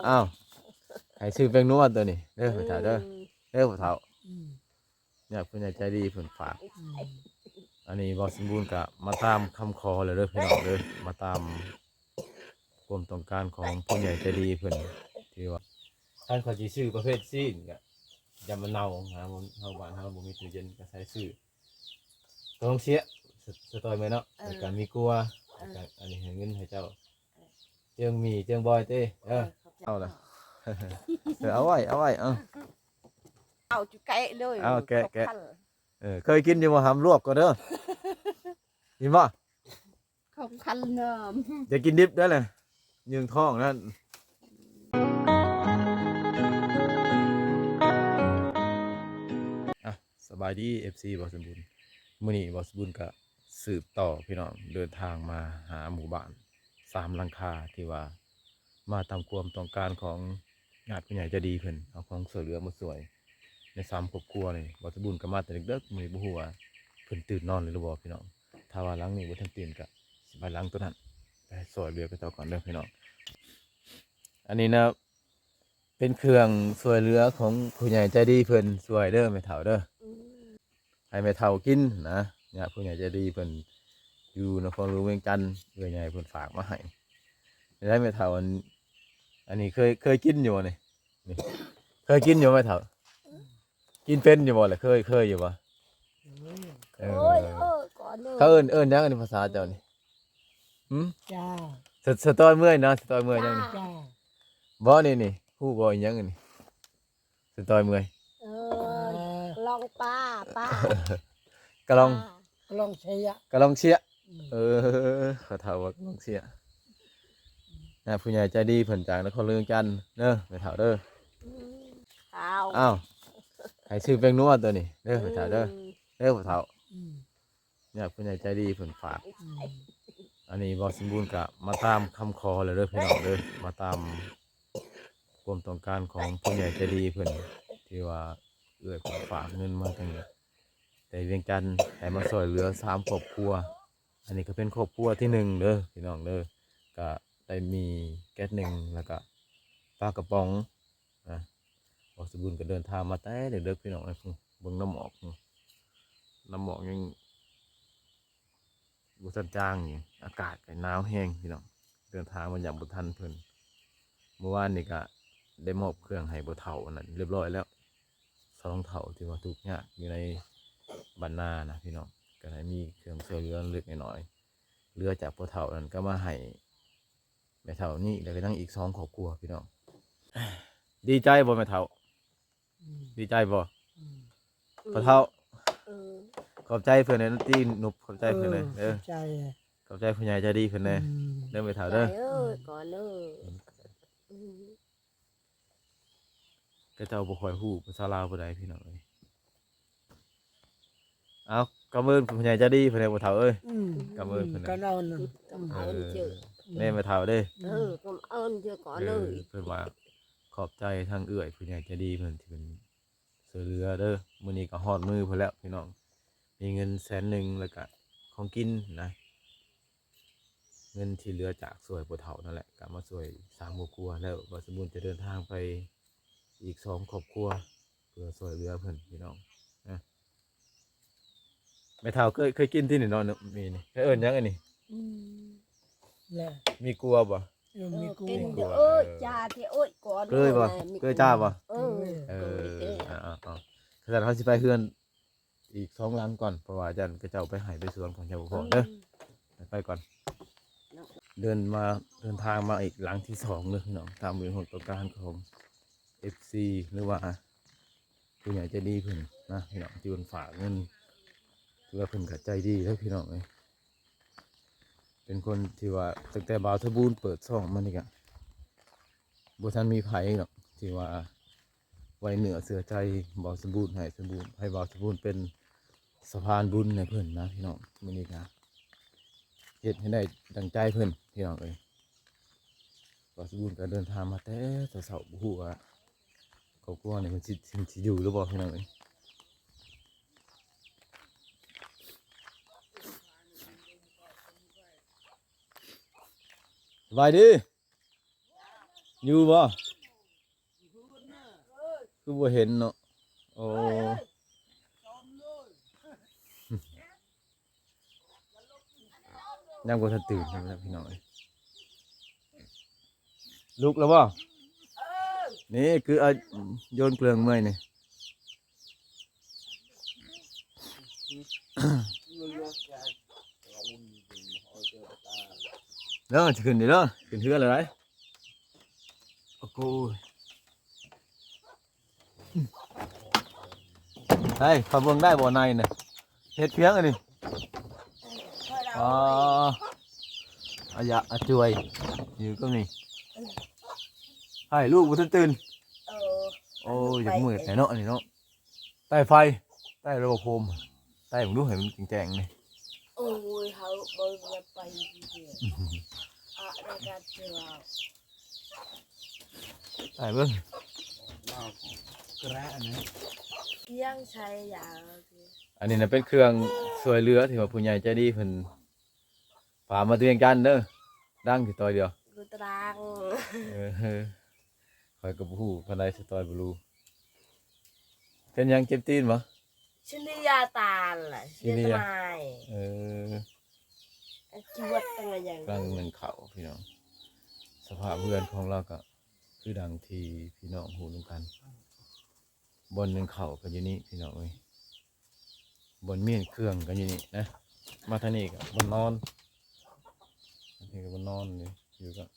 อ้าวให้ซื้อแป้งนัวตัวนี้เด้อพ่อเฒ่าเด้อเด้อพ่อเฒ่าเนี่ยผู้ใหญ่ใจดีเพิ่นฝากอันนี้บ่สมบูรณ์ก็มาตามคำขอเลยเด้อพี่น้องเด้อมาตามความต้องการของผู้ใหญ่ใจดีเพิ่นที่ว่าท่านเขาสิซื้อประเภทซีนก็อย่ามันเน่าหามันเฮาบ้านเฮาบ่มีตู้เย็นก็ใช้ซื้อต้องเสียสตอยไหมเนาะแล้วก็มีกลัวแล้วก็อันนี้ให้เงินให้เจ้าเจิงมีเจิงบอยเต้เอาล่ะเอาไว้เอาจุกแกะเลย เอาแกะเคยกินอยู่บ่หำลวกก็เด้อกินบ่ không khăn nơm จะกินดิบได้เลยยืงท้องนั่นสบายดี FC บอสมบูรณ์มื้อนี้บอสมบูรณ์ก็สืบต่อพี่น้องเดินทางมาหาหมู่บ้าน3หลังคาที่ว่ามาตามความต้องการของญาติผู้ใหญ่ใจะดีเพิ่นเอาของสวยเหลือมาสวยใน3ครอบครัวนี่บอสมบูรณ์ก็มาแต่เด็กๆมื้อนี้บ่ฮู้ว่าเพิ่นตื่นนอนหรือบ่พี่น้องถ้าว่าหลังนี้บ่ทันตื่นก็สิไปหลังตัวนั้นไปสวยเหลือก็เจ้าก่อนเด้อพี่น้องอันนี้นะเป็นเครื่องสวยเหลือของผู้ใหญ่ใจดีเพิ่นสวยเด้อแม่เฒ่าเด้อให้แม่เฒ่ากินนะเนี่ยผู้ใหญ่ใจดีเพิ่นอยู่นครหลวงเวียงจันทน์เอื้อใหญ่เพิ่นฝากมาให้ได้แม่เฒ่าอันนี้เคยกินอยู่นี่เคยกินอยู่แม่เฒ่ากินเป็นอยู่บ่ล่ะเคยอยู่บ่ôi có เขา nơi เอิ้นหยังในภาษาเจ้านี่จ้า สตอยเมื่อยเนาะสตอยเมื่อยยังนี่ จ้า บ่นี่ฮู้บ่อีหยังนี่สตอยเมื่อย long pa กะลอง ลองใช้ยะ กะลองเชียขอเฒ่าว่ากะลองเชียนะผู้ใหญ่ใจดีเพิ่นจากนครหลวงเวียงจันทน์เด้อแม่เฒ่าเด้อ thảo อ้าวให้ซื้อแป้งนัวตัวนี้เด้อแม่เฒ่าเด้อเด้อพ่อเฒ่าเนี่ยผู้ใหญ่ใจดีเพิ่นฝากอันนี้บ่สมบูรณ์ก็มาตามคำขอเลยเด้อพี่น้องเด้อมาตามความต้องการของผู้ใหญ่ใจดีเพิ่นที่ว่าเอื้อเพิ่นฝากเงินมาทางนี้แต่เวียงจันทน์ให้มาช่วยเหลือ3ครอบครัวอันนี้ก็เป็นครอบครัวที่1เด้อพี่น้องเด้อก็ได้มีแก๊ส1แล้วก็ปลากระป๋องนะบ่สมบูรณ์ก็เดินทางมาแต่เด็กๆพี่น้องไอ้พุ่นเบิ่งน้ำหมอกยังบ่ทันจางอยู่อากาศก็หนาวแห้งพี่น้องเดินทางมาอย่างบ่ทันเพิ่นเมื่อวานนี่ก็ได้มอบเครื่องให้บ่เฒ่าอันนั้นเรียบร้อยแล้ว2เฒ่าที่ว่าทุกข์ยากอยู่ในบ้านนานะพี่น้องก็ได้มีเครื่องช่วยเหลือเล็กน้อยเหลือจากบ่เฒ่านั้นก็มาให้แม่เฒ่านี่แล้วก็ยังอีก2ครอบครัวพี่น้องดีใจบ่แม่เฒ่าดีใจบ่พ่อเฒ่าขอบใจเพิ่นเลยนะที่นุบขอบใจเพิ่นเลยใจ ขอบใจผู้ใหญ่ใจดีเพิ่นเลยเด้อแม่เฒ่าเด้อ trời ơi có nơi ก็เจ้าบ่ค่อยฮู้ภาษาลาวบ่ได้พี่น้องเอ้ยเอากำเอิ้นผู้ใหญ่ใจดีเพิ่นเลยบ่เฒ่าเอ้ย กำเอิญเพิ่นน่ะ ก็นอน cảm ơn chứ แม่มาเฒ่าเด้ cảm ơn chứ có เออ nơi เพิ่นว่าขอบใจทางเอื้อยผู้ใหญ่ใจดีเพิ่นที่เพิ่นช่วยเหลือเด้อมื้อนี้ก็ฮอดมือเพิ่นแล้วพี่น้องมีเงิน100,000แล้วก็ของกินนะเงินที่เหลือจากช่วยผู้เฒ่านั่นแหละก็มาช่วยสร้างครอบครัวแล้วบ่สมบูรณ์จะเดินทางไปอีก2ครอบครัวเพื่อช่วยเหลือเพิ่นพี่น้องนะแม่เฒ่าเคยกินที่นี่เนาะมีนี่เอิ้นหยังอันนี้ แหละ มีกลัวบ่ มีกู kinh của- ơi cha thì ôi có Cười nơi vào, này, cười cha vào. เออ ขนาดเขาสิไปเฮือนอีก2หลังก่อนเพราะว่าอาจารย์ก็เจ้าไปให้ไปสวนของชาวบ้านเด้อไปก่อนเดินทางมาอีกหลังที่2เลยพี่น้องตามมือของตัวการของ FC หรือว่าผู้ใหญ่ใจดีเพิ่นนะพี่น้องที่เพิ่นฝากเงินถือว่าเพิ่นก็ใจดีแล้วพี่น้องเอ้ยเป็นคนที่ว่าตั้งแต่บ่าวทบูรณ์เปิดช่องมานี่ก็บ่ทันมีไผหรอกที่ว่าไว้เหนือเสือใจบ่าวสมบูรณ์ให้บ่าวสมบูรณ์เป็นสะพานบุญให้เพิ่นนะพี่น้องมื้อนี้ก็เฮ็ดให้ได้ดังใจเพิ่นพี่น้องเอ้ยบ่าวสมบูรณ์ก็เดินทางมาแต่เช้าๆบ่ฮู้ว่าครอบครัวนี่มันสิอยู่หรือบ่พี่น้องเอ้ยสบายดี อยู่บ่คือบ่เห็นเนาะโอ้ยังบ่ทันตื่นนะครับพี่น้องลุกแล้วบ่นี่คือโยนเกลืองเมื่อยนี่ เด้อจะขึ้นดิเด้อขึ้นเทือนเลยไรโอ้โหเฮ้ยขับเบิ่งได้บ่ในเนี่ยเฮ็ดเพียงอันนี้อ๋ออาจวยอยู่ก็นี่ให้ลูกบ่ทันตื่นโอ้ยอยากมืดแต่เนาะนี่เนาะใต้ไฟใต้ระบบโคมใต้ผมดูให้มันแจ้งๆนี่ โอ้ยเขาเบิ่งไปอะไรกันเจ้า ใต้เบิ่ง ยังใช้ยา อันนี้น่ะเป็นเครื่องช่วยเหลือที่ว่าผู้ใหญ่ใจดีเพิ่นฝากมาเตียงกันเด้อดังที่ต่อยเดียว ดูตาราง คอยกับผู้พันใดสตอยบลูเป็นยังเจ็บตีนบ่ ชินยาตาล่ะชินยา เออ ชีวิตเป็นอะไรอย่าง กลางหนึ่งเขาพี่น้องสภาพเพื่อนของเราก็คือดังที่พี่น้องหูนกันบนหนึ่งเขากันอยู่นี่พี่น้องเอ้ยบนเมียนเครื่องกันอยู่นี่นะมาทางนี้กับบนนอนนี่กับบนนอนนี่อยู่กับ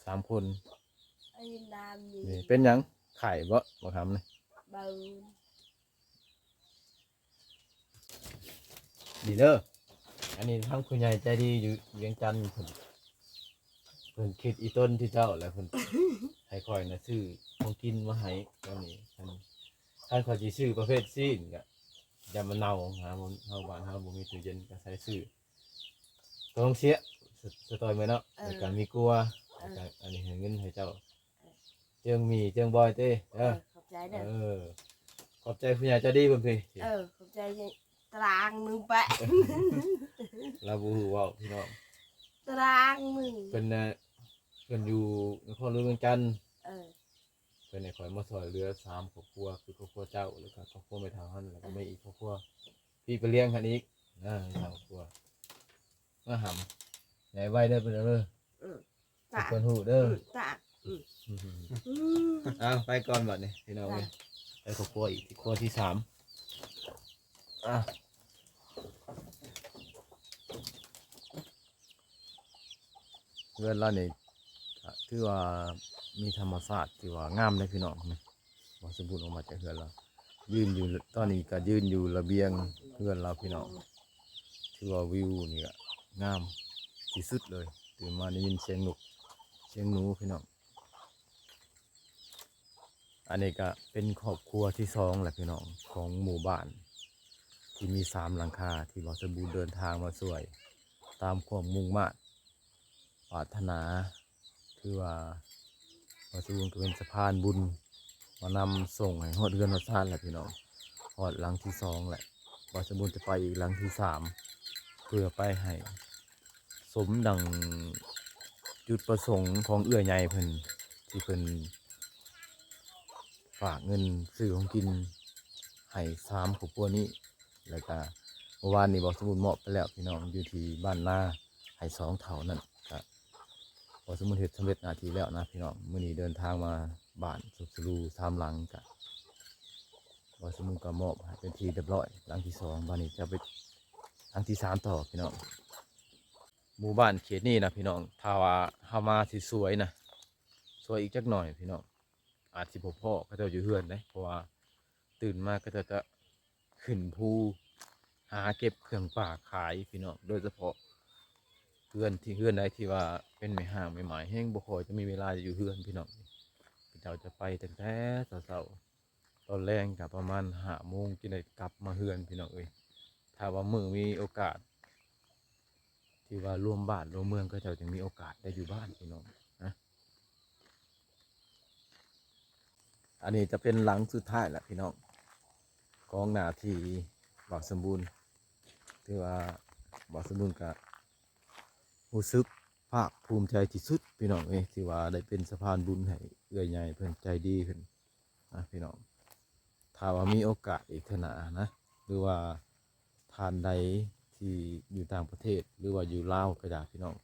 สามคน ไอ้น้ำนี่ นี่เป็นหยังไข่บ่ทำนี่ เบา ดีเด้ออันนี้ทั้งคุณยายใจดีอยู่เวียงจันทน์เพิ่นคิดอีต้นที่เจ้าแล้วเพิ่น ให้คอยนะซื้อของกินมาให้ตอนนี้ท่านขอสิซื้อประเภทซีนก็อย่ามันเน่าหามันเฮาบ้านเฮาบ่มีตู้เย็นก็ใช้ซื้อต้องเสียสตอยมื้อเนาะแล้วก็มีกลัวแล้วก็อันนี้ให้เงินให้เจ้าเจิงมีเจิงบอยเต้เด้อ ขอบใจเด้อ ขอบใจคุณยายใจดีเพิ่นพี่ ขอบใจตารางมึงไป เราบ่ฮู้เว้าพี่น้อง ตารางมึง เพิ่นอยู่นครหลวงเวียงจันทน์ เออ เพิ่นให้ข่อยมาซอยเรือ3ครอบครัวคือครอบครัวเจ้าแล้วก็ครอบครัวแม่ทางหั่นแล้วก็ไม่อีกครอบครัวพี่ไปเลี้ยงกันอีกครอบครัวมาหำใหญ่ไว้เด้อเพิ่นเด้อ ตา เพิ่นฮู้เด้อ ตา เอาไปก่อนบัดนี้พี่น้องเอ้ยไปครอบครัวอีกครอบครัวที่3เรือนเรานี่ถือว่ามีธรรมชาติที่ว่างามเลยพี่น้องนะบ่สมบูรณ์ออกมาจากเรือนเรายืนอยู่ตอนนี้ก็ยืนอยู่ระเบียงเรือนเราพี่น้องถือว่าวิวนี่ก็งามที่สุดเลยตื่นมาได้ยินเสียงนกเสียงหนูพี่น้องอันนี้ก็เป็นครอบครัวที่2แหละพี่น้องของหมู่บ้านที่มี3หลังคาที่บ่สมบูรณ์เดินทางมาช่วยตามความมุ่งมั่นปรารถนาคือว่าบ่สมบูรณ์ก็เป็นสะพานบุญมานำส่งให้ฮอดเรือนฮอดซ่านแหละพี่น้องฮอดหลังที่2แหละบ่สมบูรณ์จะไปอีกหลังที่3เพื่อไปให้สมดังจุดประสงค์ของเอื้อใหญ่เพิ่นที่เพิ่นฝากเงินซื้อของกินให้3ครอบครัวนี้แล้วก็เมื่อวานนี้บ่สมบูรณ์มอบไปแล้วพี่น้องอยู่ที่บ้านนาให้2เท่านั้นก็บ่สมบูรณ์เฮ็ดสำเร็จหน้าที่แล้วนะพี่น้องมื้อนี้เดินทางมาบ้านสุขสรู3หลังก็บ่สมบูรณ์ก็มอบให้เป็นที่เรียบร้อยหลังที่2บ้านนี้จะไปหลังที่3ต่อพี่น้องหมู่บ้านเขตนี้นะพี่น้องถ้าว่าเฮามาสิสวยนะสวยอีกจักหน่อยพี่น้องอาจสิบ่พอเขาเจ้าอยู่เฮือนเด้เพราะว่าตื่นมาก็จะขึ้นภูหาเก็บเครื่องป่าขายพี่น้องโดยเฉพาะเฮือนใดที่ว่าเป็นไม่ห่างไม่หมายแห้งบ่ค่อยจะมีเวลาจะอยู่เฮือนพี่น้องพี่เจ้าจะไปตั้งแต่เช้าๆตอนแรงก็ประมาณ5 โมงจึงได้กลับมาเฮือนพี่น้องเอ้ยถ้าว่ามื้อมีโอกาสที่ว่ารวมบ้านรวมเมืองก็เจ้าจะมีโอกาสได้อยู่บ้านพี่น้องนะอันนี้จะเป็นหลังสุดท้ายแหละพี่น้องของหน้าที่บ่าวสมบูรณ์ที่ว่าบ่าวสมบูรณ์ก็รู้สึก ภาคภูมิใจที่สุดพี่น้องเอ้ยที่ว่าได้เป็นสะพานบุญให้เอื้อยใหญ่เพิ่นใจดีขึ้นนะพี่น้องถ้าว่ามีโอกาสอีกเท่านะนะหรือว่าทานใดที่อยู่ต่างประเทศหรือว่าอยู่ลาวก็ได้พี่น้อง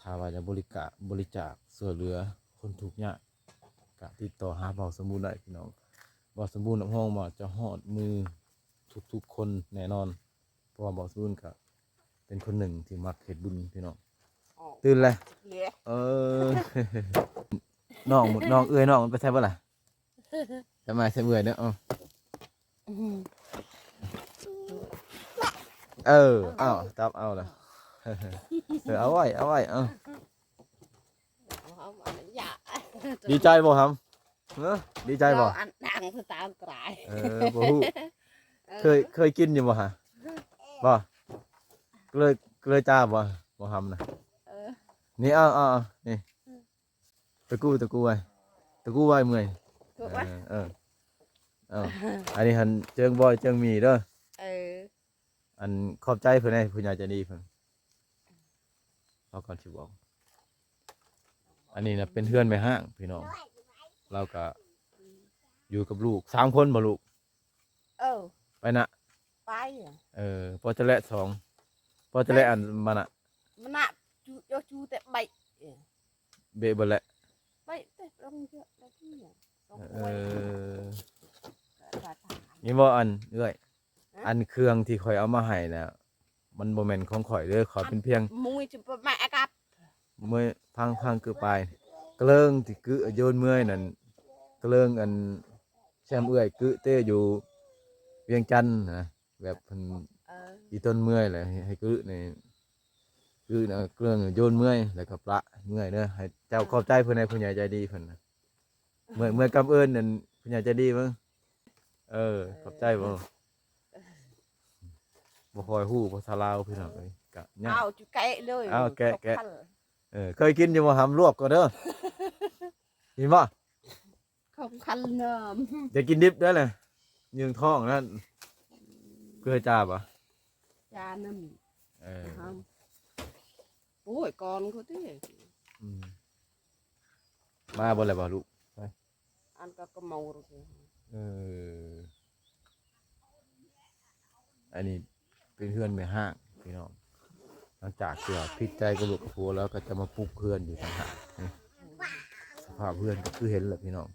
ถ้าว่าจะบริจาคช่วยเหลือคนทุกข์ยากก็ติดต่อหาเบาสมบูรณ์ได้พี่น้องเบาสมบูรณ์น้ำห้องมาจะฮอดมือทุกคนแน่นอนเพราะว่าเบาสมบูรณ์ก็เป็นคนหนึ่งที่มักเฮ็ดบุญพี่น้องตื่นเลย เหลือ เออ น้องเอ้ยน้องมันไปใช่ปะล่ะทำไมใช่เมื่อยเนาะเอาตับเอาละเอาไว้เอาดีใจบ่ครับดีใจบ่ อันดังสตามกลาย บ่ฮู้เคยกินอยู่บ่ฮะบ่เลยจ้าบ่ทำนะนี่เอานี่ตะกู้ไว้เมื่อยอันนี้หันเจิงบอยเจิงมีเด้ออันขอบใจเพื่อนให้ผู้ใหญ่ใจดีเพื่อนเราก่อนสิบอกอันนี้นะเป็นเพื่อนแม่ห้างพี่น้องเราก็อยู่กับลูก3 คนบ่ลูกไปนะ ไป พอจะและ2พอจะและอันมันอ่ะ มันน่ะจูแต่ใบ เบะบ่แหละ ใบแต่ลงเยอะแล้วที่เนี่ยต้อง นี่บ่อันเอ้ยอันเครื่องที่ข่อยเอามาให้น่ะมันบ่แม่นของข่อยเด้อขอเป็นเพียง มุ้ยจะไปมากับ เมื่อพังคือไปกระเลิงที่คือโยนเมื่อยนั่นกระเลิงอันแซมเอื้อยคือเต้อยู่เวียงจันทน์นะแบบเพิ่นอีต้นเมื่อยแหละให้คือในคือนะเครื่องโยนเมื่อยแล้วก็ประเมื่อยเด้อให้เจ้าขอบใจเพิ่นให้ผู้ใหญ่ใจดีเพิ่นนะเมื่อยกำเอิญนั่นผู้ใหญ่ใจดีมั้งขอบใจบ่คอยฮู้ภาษาลาวพี่น้องเอ้ยกะเนี่ย เอาจุแกะเลย เอาแกะเคยกินอยู่บ่หำลวกก็เด้อกินบ่ เขาคันเนิม จะกินดิบได้เลยยืงท้องนั่นเกลือจ้าบ่ จานึม เออ โอ้ยก่อนเขาที่ อืมมาบ่เลยบ่ลูก อันก็เมาเลย เอออันนี้เป็นเพื่อนแม่ห้างพี่น้องหลังจากเกี่ยวพิษใจกับลูกกับผัวแล้วก็จะมาปลุกเพื่อนอยู่ต่างหากนี่สภาพเพื่อนก็คือเห็นแหละพี่น้อง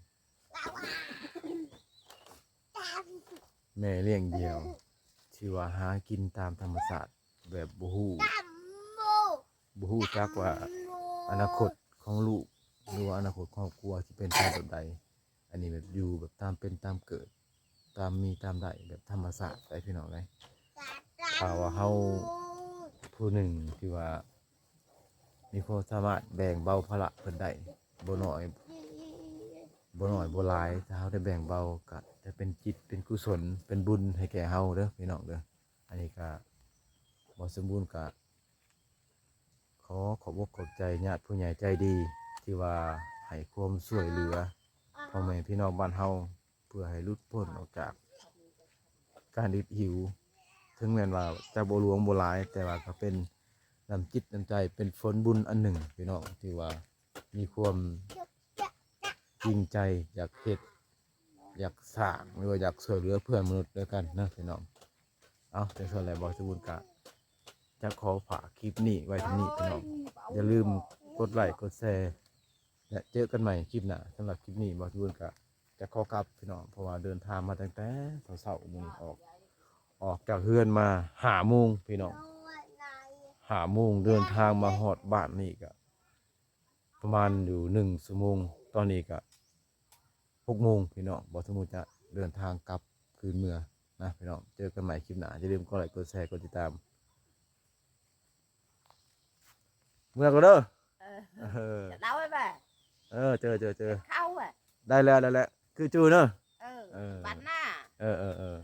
แม่เลี้ยงเดียวที่ว่าหากินตามธรรมชาติแบบบ่ฮู้จักว่าอนาคตของลูกหรือว่าอนาคตครอบครัวที่เป็นไปแบบใดอันนี้แบบอยู่แบบตามเป็นตามเกิดตามมีตามได้แบบธรรมชาติได้พี่น้องเลยถ้าว่าเฮาผู้หนึ่งที่ว่ามีความสามารถแบ่งเบาภาระเพิ่นได้บ่น้อยบ่หลายถ้าเฮาได้แบ่งเบาก็จะเป็นจิตเป็นกุศลเป็นบุญให้แก่เฮาเด้อพี่น้องเด้ออันนี้ก็บ่สมบูรณ์ก็ขอบอกขอบใจญาติผู้ใหญ่ใจดีที่ว่าให้ความช่วยเหลือพ่อแม่พี่น้องบ้านเฮาเพื่อให้หลุดพ้นออกจากการดิบหิวถึงแม้ว่าจะบ่หลวงบ่หลายแต่ว่าก็เป็นน้ำจิตน้ำใจเป็นผลบุญอันหนึ่งพี่น้องที่ว่ามีความจริงใจอยากเฮ็ดอยากสร้างหรือว่าอยากช่วยเหลือเพื่อนมนุษย์ด้วยกันนะพี่น้องเอาแต่ส่วนอะไรบอกสมบูรณ์กะจะขอฝากคลิปนี้ไว้ที่นี่พี่น้องอย่าลืมกดไลค์กดแชร์และเจอกันใหม่คลิปหน้าสำหรับคลิปนี้บอกสมบูรณ์กะจะขอกลับพี่น้องเพราะว่าเดินทางมาตั้งแต่เช้าๆมื้อนี้ออกจากเฮือนมา5 โมงพี่น้อง5 โมงเดินทางมาฮอดบ้านนี่ก็ประมาณอยู่1 ชั่วโมงตอนนี้ก็6 โมงพี่น้องบอกสมมุติจะเดินทางกลับคืนเมืองนะพี่น้องเจอกันใหม่คลิปหน้าอย่าลืมกดไลค์กดแชร์กดติดตามเมื่อก็เด้อจะเล่าไว้แบบ เจอเข้าอ่ะ ได้แล้วคือจูเนอะ บ้านหน้า เออ